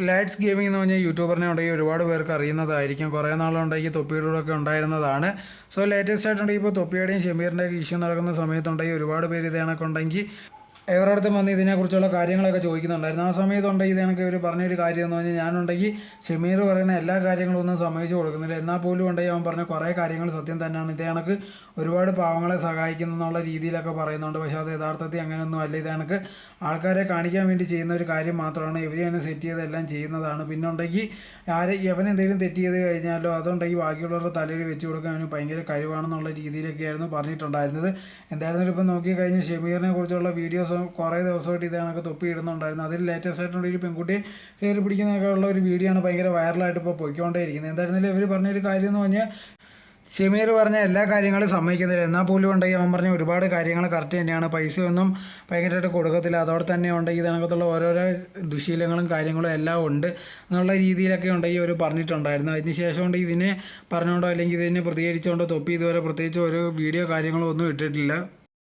Lights gaming എന്ന് പറഞ്ഞാൽ യൂട്യൂബറിനെ ഉണ്ടെങ്കിൽ ഒരുപാട് പേർക്ക് അറിയുന്നതായിരിക്കും. കുറേ നാളുണ്ടെങ്കിൽ തൊപ്പിയുടെ ഒക്കെ ഉണ്ടായിരുന്നതാണ്. സോ ലേറ്റസ്റ്റ് ആയിട്ടുണ്ടെങ്കിൽ ഇപ്പോൾ തൊപ്പിയുടെയും ഷമീറിൻ്റെയൊക്കെ ഇഷ്യൂ നടക്കുന്ന സമയത്തുണ്ടെങ്കിൽ ഒരുപാട് പേര് ഇത് കണക്കുണ്ടെങ്കിൽ ഇവരുടെ അടുത്ത് വന്ന് ഇതിനെക്കുറിച്ചുള്ള കാര്യങ്ങളൊക്കെ ചോദിക്കുന്നുണ്ടായിരുന്നു. ആ സമയത്തുണ്ടെങ്കിൽ ഇത് കണക്ക് ഇവർ പറഞ്ഞൊരു കാര്യം എന്ന് പറഞ്ഞാൽ ഞാനുണ്ടെങ്കിൽ ഷമീർ പറയുന്ന എല്ലാ കാര്യങ്ങളും ഒന്നും സമ്മതിച്ചു കൊടുക്കുന്നില്ല, എന്നാൽ പോലും ഉണ്ടെങ്കിൽ അവൻ പറഞ്ഞ കുറേ കാര്യങ്ങൾ സത്യം തന്നെയാണ്. ഇത് കണക്ക് ഒരുപാട് പാവങ്ങളെ സഹായിക്കുന്നു എന്നുള്ള രീതിയിലൊക്കെ പറയുന്നുണ്ട്. പക്ഷേ അത് യഥാർത്ഥത്തിൽ അങ്ങനെയൊന്നും അല്ല. ഇത് കണക്ക് ആൾക്കാരെ കാണിക്കാൻ വേണ്ടി ചെയ്യുന്ന ഒരു കാര്യം മാത്രമാണ്. ഇവർ തന്നെ സെറ്റ് ചെയ്തെല്ലാം ചെയ്യുന്നതാണ്. പിന്നെ ഉണ്ടെങ്കിൽ എവനെന്തെങ്കിലും തെറ്റ് ചെയ്ത് കഴിഞ്ഞാലോ അതുണ്ടെങ്കിൽ ബാക്കിയുള്ളവരുടെ തലയിൽ വെച്ച് കൊടുക്കാൻ അവന് ഭയങ്കര കഴിവാണെന്നുള്ള രീതിയിലൊക്കെയായിരുന്നു പറഞ്ഞിട്ടുണ്ടായിരുന്നത്. എന്തായിരുന്നാലും ഇപ്പം നോക്കിക്കഴിഞ്ഞാൽ ഷമീറിനെ കുറിച്ചുള്ള വീഡിയോസ് കുറേ ദിവസമായിട്ട് ഇത് കണക്ക് തൊപ്പി ഇടുന്നുണ്ടായിരുന്നു. അതിൽ ലേറ്റസ്റ്റ് ആയിട്ടുണ്ടെങ്കിൽ പെൺകുട്ടിയെ കയറി പിടിക്കുന്നതൊക്കെ ഉള്ള ഒരു വീഡിയോ ആണ് ഭയങ്കര വൈറലായിട്ട് ഇപ്പോൾ പോയിക്കൊണ്ടേയിരിക്കുന്നത്. എന്തായിരുന്നാലും ഇവർ പറഞ്ഞൊരു കാര്യം എന്ന് പറഞ്ഞാൽ ഷമീർ പറഞ്ഞ എല്ലാ കാര്യങ്ങളും സമ്മതിക്കുന്നില്ല, എന്നാൽ പോലും ഉണ്ടെങ്കിൽ അവൻ പറഞ്ഞ ഒരുപാട് കാര്യങ്ങൾ കറക്റ്റ് തന്നെയാണ്. പൈസയൊന്നും ഭയങ്കരമായിട്ട് കൊടുക്കത്തില്ല, അതോടെ തന്നെ ഉണ്ടെങ്കിൽ ഇതിനകത്തുള്ള ഓരോരോ ദുശീലങ്ങളും കാര്യങ്ങളും എല്ലാം ഉണ്ട് എന്നുള്ള രീതിയിലൊക്കെ ഉണ്ടെങ്കിൽ അവർ പറഞ്ഞിട്ടുണ്ടായിരുന്നു. അതിന് ശേഷം കൊണ്ട് ഇതിനെ പറഞ്ഞുകൊണ്ടോ അല്ലെങ്കിൽ ഇതിനെ പ്രതികരിച്ചുകൊണ്ടോ തൊപ്പി ഇതുവരെ പ്രത്യേകിച്ച് ഒരു വീഡിയോ കാര്യങ്ങളോ ഒന്നും ഇട്ടിട്ടില്ല.